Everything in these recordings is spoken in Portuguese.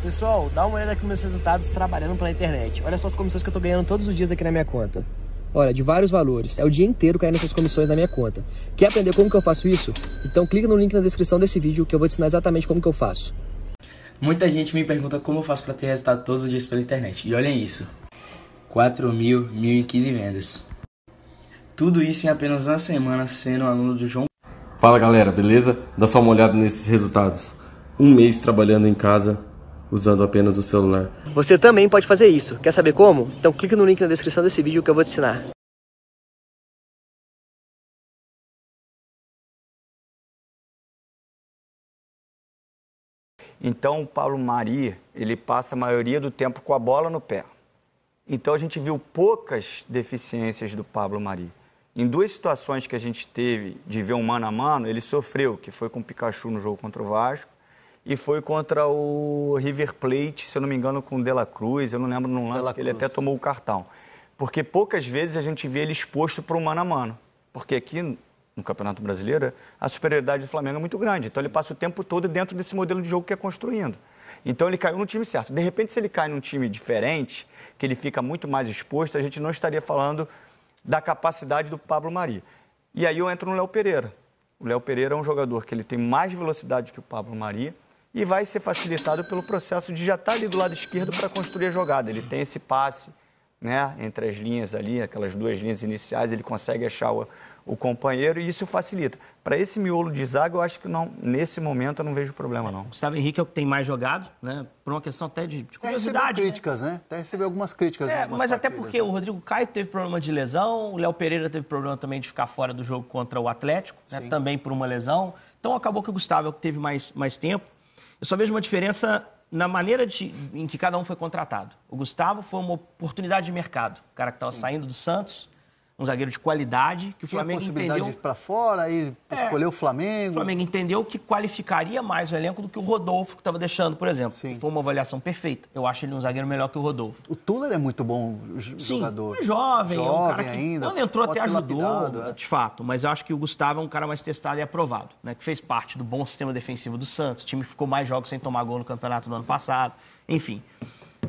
Pessoal, dá uma olhada aqui nos meus resultados trabalhando pela internet. Olha só as comissões que eu tô ganhando todos os dias aqui na minha conta. Olha, de vários valores. É o dia inteiro caindo essas comissões na minha conta. Quer aprender como que eu faço isso? Então clica no link na descrição desse vídeo que eu vou te ensinar exatamente como que eu faço. Muita gente me pergunta como eu faço para ter resultado todos os dias pela internet. E olhem isso. 4.015 vendas. Tudo isso em apenas uma semana sendo aluno do João. Fala galera, beleza? Dá só uma olhada nesses resultados. Um mês trabalhando em casa, usando apenas o celular. Você também pode fazer isso. Quer saber como? Então clica no link na descrição desse vídeo que eu vou te ensinar. Então, o Pablo Mari, ele passa a maioria do tempo com a bola no pé. Então, a gente viu poucas deficiências do Pablo Mari. Em duas situações que a gente teve de ver um mano a mano, ele sofreu, que foi com o Pikachu no jogo contra o Vasco e foi contra o River Plate, se eu não me engano, com o De La Cruz, eu não lembro num lance que ele até tomou o cartão. Porque poucas vezes a gente vê ele exposto para um mano a mano. Porque aqui no Campeonato Brasileiro, a superioridade do Flamengo é muito grande. Então, ele passa o tempo todo dentro desse modelo de jogo que é construindo. Então, ele caiu no time certo. De repente, se ele cai num time diferente, que ele fica muito mais exposto, a gente não estaria falando da capacidade do Pablo Mari. E aí eu entro no Léo Pereira. O Léo Pereira é um jogador que ele tem mais velocidade que o Pablo Mari e vai ser facilitado pelo processo de já estar ali do lado esquerdo para construir a jogada. Ele tem esse passe, né, entre as linhas ali, aquelas duas linhas iniciais, ele consegue achar o companheiro e isso facilita. Para esse miolo de zaga, eu acho que não, nesse momento eu não vejo problema, não. Gustavo Henrique é o que tem mais jogado, né? Por uma questão até de curiosidade. Críticas, né? Até recebeu algumas críticas. Mas até porque o Rodrigo Caio teve problema de lesão, o Léo Pereira teve problema também de ficar fora do jogo contra o Atlético, né? Também por uma lesão. Então acabou que o Gustavo é o que teve mais tempo. Eu só vejo uma diferença na maneira em que cada um foi contratado. O Gustavo foi uma oportunidade de mercado. O cara que estava saindo do Santos, um zagueiro de qualidade, que o Flamengo possibilidade entendeu... de ir para fora, aí escolheu o Flamengo. O Flamengo entendeu que qualificaria mais o elenco do que o Rodolfo, que estava deixando, por exemplo. Sim. Foi uma avaliação perfeita. Eu acho ele um zagueiro melhor que o Rodolfo. O Tuller é muito bom jogador. É jovem, é um cara que ainda, quando entrou até ajudou, lapidado, de fato. Mas eu acho que o Gustavo é um cara mais testado e aprovado, né? Que fez parte do bom sistema defensivo do Santos. O time ficou mais jogos sem tomar gol no campeonato do ano passado. Enfim,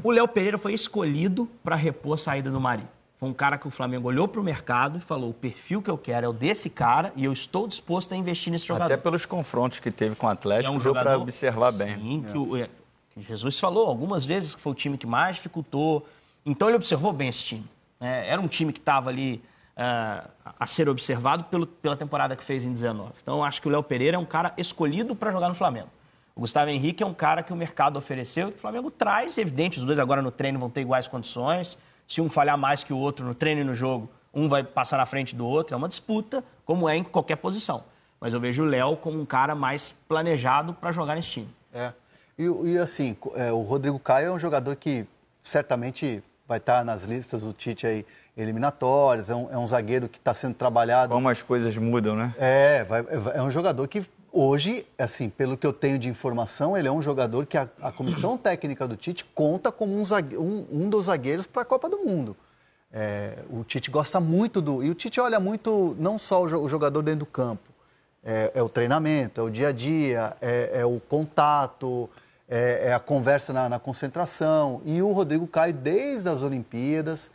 o Léo Pereira foi escolhido para repor a saída do Mari. Foi um cara que o Flamengo olhou para o mercado e falou, o perfil que eu quero é o desse cara e eu estou disposto a investir nesse jogador. Até pelos confrontos que teve com o Atlético, deu para observar bem. Sim, que Jesus falou algumas vezes que foi o time que mais dificultou. Então ele observou bem esse time. Era um time que estava ali a ser observado pela temporada que fez em 19. Então eu acho que o Léo Pereira é um cara escolhido para jogar no Flamengo. O Gustavo Henrique é um cara que o mercado ofereceu e que o Flamengo traz, evidente, os dois agora no treino vão ter iguais condições. Se um falhar mais que o outro no treino e no jogo, um vai passar na frente do outro. É uma disputa, como é em qualquer posição. Mas eu vejo o Léo como um cara mais planejado para jogar nesse time. E assim, o Rodrigo Caio é um jogador que certamente vai estar nas listas do Tite aí eliminatórias. É um zagueiro que está sendo trabalhado. Como as coisas mudam, né? É um jogador que hoje, assim, pelo que eu tenho de informação, ele é um jogador que a comissão técnica do Tite conta como um dos zagueiros para a Copa do Mundo. O Tite gosta muito E o Tite olha muito, não só o jogador dentro do campo, é o treinamento, é o dia a dia, é o contato, é a conversa na concentração. E o Rodrigo Caio, desde as Olimpíadas,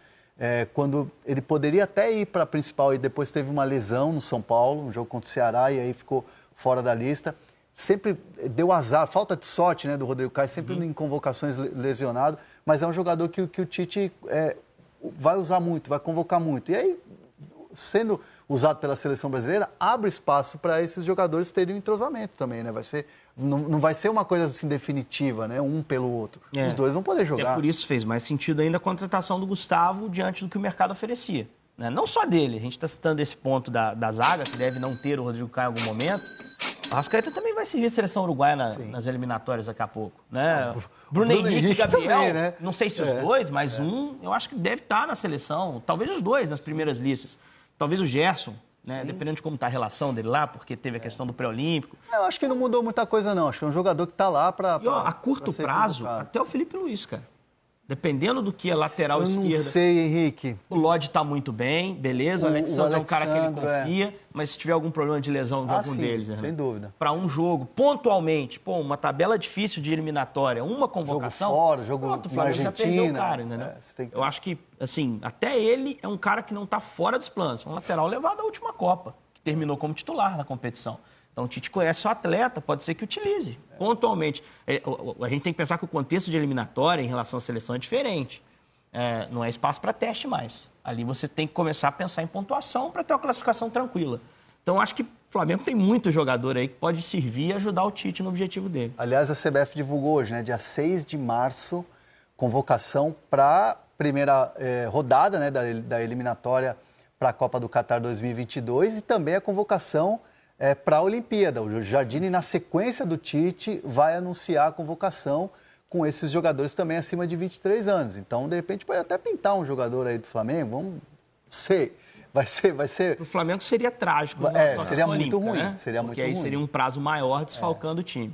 quando ele poderia até ir para a principal e depois teve uma lesão no São Paulo, um jogo contra o Ceará, e aí ficou fora da lista. Sempre deu azar, falta de sorte, né, do Rodrigo Caio, sempre em convocações lesionado, mas é um jogador que o Tite vai usar muito, vai convocar muito. E aí, sendo usado pela seleção brasileira, abre espaço para esses jogadores terem um entrosamento também, né? Não vai ser uma coisa assim definitiva, né? Um pelo outro. Os dois vão poder jogar. Por isso fez mais sentido ainda a contratação do Gustavo diante do que o mercado oferecia. Né? Não só dele, a gente está citando esse ponto da zaga, que deve não ter o Rodrigo Caio em algum momento. O Arrascaeta também vai servir a seleção uruguaia nas eliminatórias daqui a pouco. Né? Bruno Henrique e Gabriel, também, né? não sei se os dois, mas eu acho que deve estar na seleção. Talvez os dois nas primeiras listas. Talvez o Gerson, né? Dependendo de como está a relação dele lá, porque teve a questão do pré-olímpico. Eu acho que não mudou muita coisa, não. Acho que é um jogador que está lá para... A curto prazo, até o Felipe Luiz, cara. Dependendo do que é lateral Eu esquerda. não sei, Henrique. O Lodge tá muito bem, beleza. O Alexandre é um cara que ele confia, mas se tiver algum problema de lesão de algum sim, deles, sem dúvida. Para um jogo, pontualmente, uma tabela difícil de eliminatória, uma convocação. Jogo fora, jogo pronto, o Flamengo já perdeu o cara, entendeu? Eu acho que, assim, até ele é um cara que não tá fora dos planos. Um lateral levado à última Copa, que terminou como titular na competição. Então, o Tite conhece o atleta, pode ser que utilize, pontualmente. A gente tem que pensar que o contexto de eliminatória em relação à seleção é diferente. Não é espaço para teste mais. Ali você tem que começar a pensar em pontuação para ter uma classificação tranquila. Então, acho que o Flamengo tem muito jogador aí que pode servir e ajudar o Tite no objetivo dele. Aliás, a CBF divulgou hoje, né, dia 6 de março, convocação para a primeira rodada, né, da eliminatória para a Copa do Catar 2022 e também a convocação para a Olimpíada. O Jardine, na sequência do Tite, vai anunciar a convocação com esses jogadores também acima de 23 anos. Então, de repente, pode até pintar um jogador aí do Flamengo, vamos sei. Vai ser... O Flamengo seria trágico. Seria muito ruim. Né? Porque aí seria um prazo maior desfalcando o time.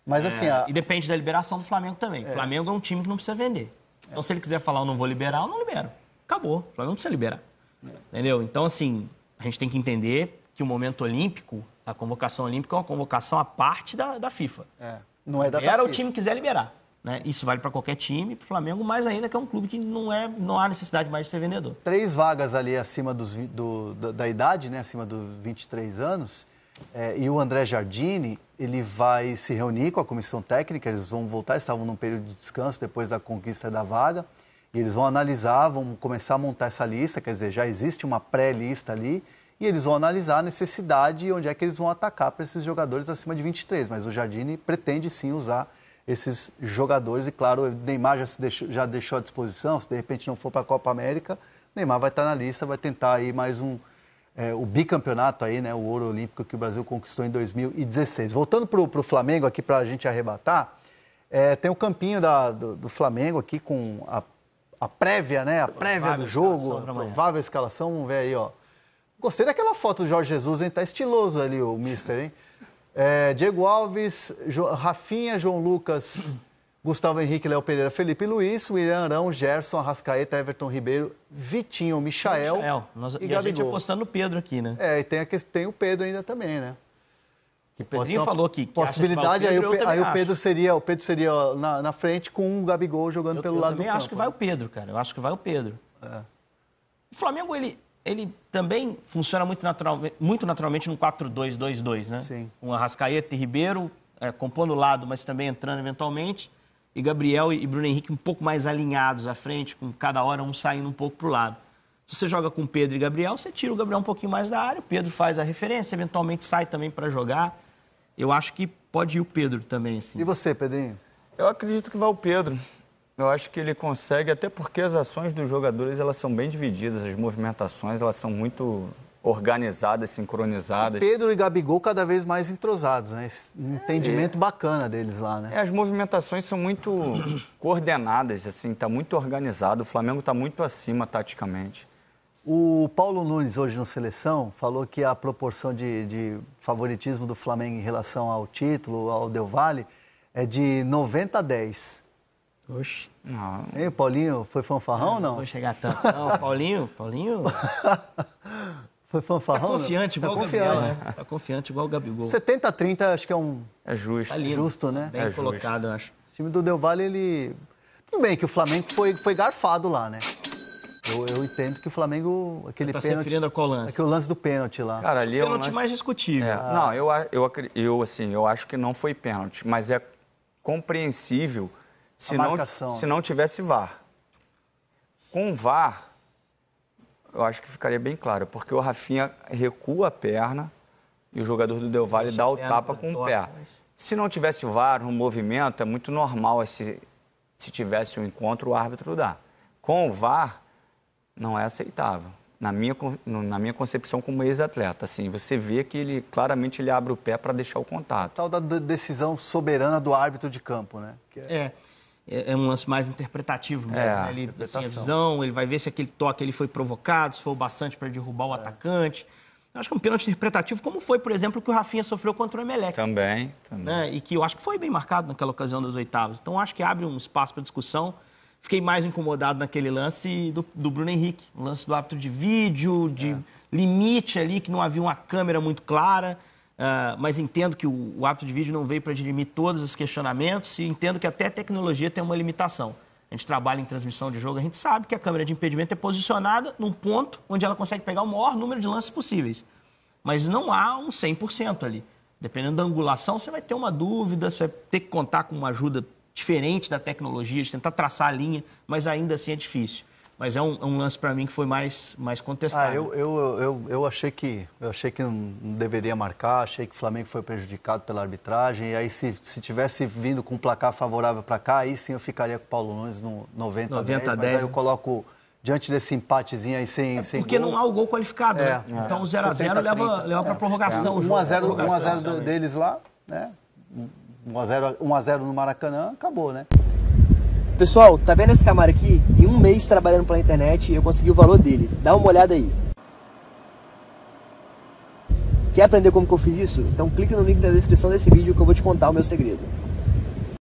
Mas assim... E depende da liberação do Flamengo também. O Flamengo é um time que não precisa vender. Então, se ele quiser falar, eu não vou liberar, eu não libero. Acabou. O Flamengo não precisa liberar. Entendeu? Então, assim, a gente tem que entender que o momento olímpico, a convocação olímpica é uma convocação à parte da FIFA. Não é da Era FIFA. o time quiser liberar. Né? Isso vale para qualquer time, para o Flamengo, mais ainda que é um clube que não há necessidade mais de ser vendedor. 3 vagas ali acima da idade, né? Acima dos 23 anos. E o André Jardine, ele vai se reunir com a comissão técnica, eles vão voltar, estavam num período de descanso depois da conquista da vaga. E eles vão analisar, vão começar a montar essa lista, quer dizer, já existe uma pré-lista ali. E eles vão analisar a necessidade e onde é que eles vão atacar para esses jogadores acima de 23. Mas o Jardine pretende sim usar esses jogadores. E claro, o Neymar já deixou à disposição. Se de repente não for para a Copa América, o Neymar vai estar na lista, vai tentar aí mais o bicampeonato aí, né? O ouro olímpico que o Brasil conquistou em 2016. Voltando para o Flamengo aqui para a gente arrebatar, tem o campinho do Flamengo aqui com a prévia, né? A prévia do jogo, a provável escalação. Vamos ver aí, ó. Gostei daquela foto do Jorge Jesus, hein? Tá estiloso ali o mister, hein? Diego Alves, Rafinha, João Lucas, Gustavo Henrique, Léo Pereira, Felipe Luiz, William Arão, Gerson, Arrascaeta, Everton Ribeiro, Vitinho, Michael e a gente apostando no Pedro aqui, né? E tem o Pedro ainda também, né? Que o Pedrinho falou que possibilidade, acha que vai o Pedro, aí o Pedro seria na frente com o Gabigol jogando pelo lado do campo. Eu também acho que vai o Pedro, cara. Eu acho que vai o Pedro. O Flamengo, ele também funciona muito naturalmente num 4-2-2-2, né? Sim. Com Arrascaeta e Ribeiro compondo o lado, mas também entrando eventualmente. E Gabriel e Bruno Henrique um pouco mais alinhados à frente, com cada hora um saindo um pouco para o lado. Se você joga com Pedro e Gabriel, você tira o Gabriel um pouquinho mais da área, o Pedro faz a referência, eventualmente sai também para jogar. Eu acho que pode ir o Pedro também, sim. E você, Pedrinho? Eu acredito que vai o Pedro. Eu acho que ele consegue, até porque as ações dos jogadores elas são bem divididas, as movimentações elas são muito organizadas, sincronizadas. Pedro e Gabigol cada vez mais entrosados, né? Esse entendimento bacana deles lá, né? As movimentações são muito coordenadas, assim, está muito organizado. O Flamengo está muito acima taticamente. O Paulo Nunes, hoje no Seleção, falou que a proporção de favoritismo do Flamengo em relação ao título, ao Del Valle, é de 90-10. Oxe. Não. Hein, Paulinho, foi fanfarrão ou não? Não vou chegar tanto. Não, Paulinho... Foi fanfarrão? Tá confiante igual o Gabriel, né? Tá confiante igual o Gabigol. 70-30 acho que é justo. Tá lindo. Justo, né? Bem colocado, eu acho. O time do Del Valle, ele... Tudo bem que o Flamengo foi garfado lá, né? Eu entendo que o Flamengo... Aquele tá pênalti, se referindo a qual lance? Aquele lance do pênalti lá. Cara, ali é um pênalti lance... mais discutível. Não, eu acho que não foi pênalti, mas é compreensível se não tivesse VAR. Com o VAR, eu acho que ficaria bem claro, porque o Rafinha recua a perna e o jogador do Del Valle dá o tapa com o pé. Se não tivesse VAR no movimento, é muito normal se tivesse um encontro, o árbitro dá. Com o VAR, não é aceitável. Na minha concepção como ex-atleta, assim, você vê que claramente ele abre o pé para deixar o contato. Tal da decisão soberana do árbitro de campo, né? É um lance mais interpretativo mesmo. Né? Ele, assim, a visão, ele vai ver se aquele toque ele foi provocado, se foi o bastante para derrubar o atacante. Eu acho que é um pênalti interpretativo, como foi, por exemplo, que o Rafinha sofreu contra o Emelec. Também. Né? E que eu acho que foi bem marcado naquela ocasião das oitavas. Então, acho que abre um espaço para discussão. fiquei mais incomodado naquele lance do Bruno Henrique, o lance do árbitro de vídeo, de limite ali, que não havia uma câmera muito clara, mas entendo que o árbitro de vídeo não veio para dirimir todos os questionamentos e entendo que até a tecnologia tem uma limitação. A gente trabalha em transmissão de jogo, a gente sabe que a câmera de impedimento é posicionada num ponto onde ela consegue pegar o maior número de lances possíveis, mas não há um 100% ali. Dependendo da angulação, você vai ter uma dúvida, você vai ter que contar com uma ajuda diferente da tecnologia, de tentar traçar a linha, mas ainda assim é difícil. Mas é um lance para mim que foi mais contestado. Eu achei que não deveria marcar, achei que o Flamengo foi prejudicado pela arbitragem, e aí se tivesse vindo com um placar favorável para cá, aí sim eu ficaria com o Paulo Nunes no 90-10, mas aí eu coloco diante desse empatezinho aí sem porque gol. Não há o gol qualificado, né? Então o 0-0 leva para prorrogação. 1-0 deles lá, né? 1-0 no Maracanã, acabou, né? Pessoal, tá vendo esse Camaro aqui? Em um mês trabalhando pela internet, eu consegui o valor dele. Dá uma olhada aí. Quer aprender como que eu fiz isso? Então clica no link na descrição desse vídeo que eu vou te contar o meu segredo.